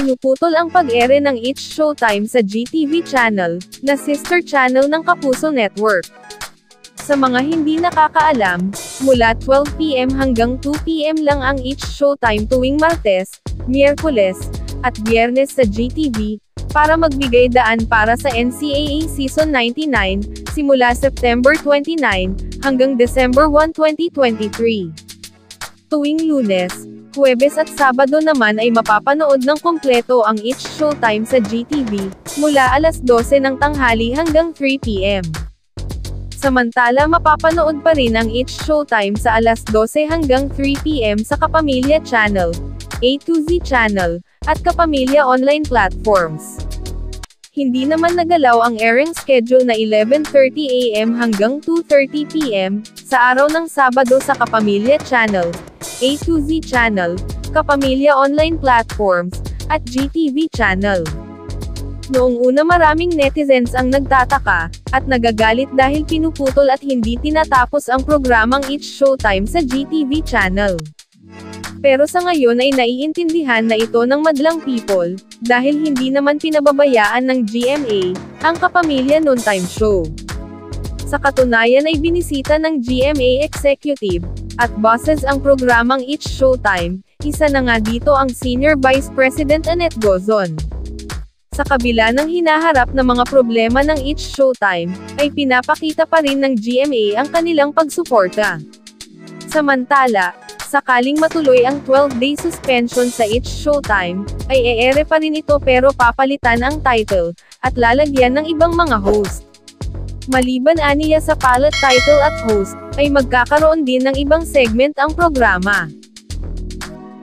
pinuputol ang pag-ere ng It's Showtime sa GTV channel, na sister channel ng Kapuso Network. Sa mga hindi nakakaalam, mula 12 PM hanggang 2 PM lang ang It's Showtime tuwing Martes, Miyerkules, at Biyernes sa GTV, para magbigay daan para sa NCAA Season 99, simula September 29, hanggang December 1, 2023. Tuwing Lunes, Huwebes at Sabado naman ay mapapanood ng kumpleto ang It's Showtime sa GTV, mula alas 12 ng tanghali hanggang 3 PM. Samantala mapapanood pa rin ang It's Showtime sa alas 12 hanggang 3 PM sa Kapamilya Channel, A to Z Channel, at Kapamilya Online Platforms. Hindi naman nagalaw ang airing schedule na 11:30 AM hanggang 2:30 PM, sa araw ng Sabado sa Kapamilya Channel, A to Z Channel, Kapamilya Online Platforms, at GTV Channel. Noong una maraming netizens ang nagtataka, at nagagalit dahil pinuputol at hindi tinatapos ang programang It's Showtime sa GTV Channel. Pero sa ngayon ay naiintindihan na ito ng madlang people, dahil hindi naman pinababayaan ng GMA, ang Kapamilya Noontime Show. Sa katunayan ay binisita ng GMA Executive, at bosses ang programang It's Showtime, isa na nga dito ang Senior Vice President Annette Gozon. Sa kabila ng hinaharap na mga problema ng It's Showtime, ay pinapakita pa rin ng GMA ang kanilang pagsuporta. Samantala, sakaling matuloy ang 12-day suspension sa It's Showtime, ay e-ere pa rin ito pero papalitan ang title, at lalagyan ng ibang mga host. Maliban aniya sa palat title at host, ay magkakaroon din ng ibang segment ang programa.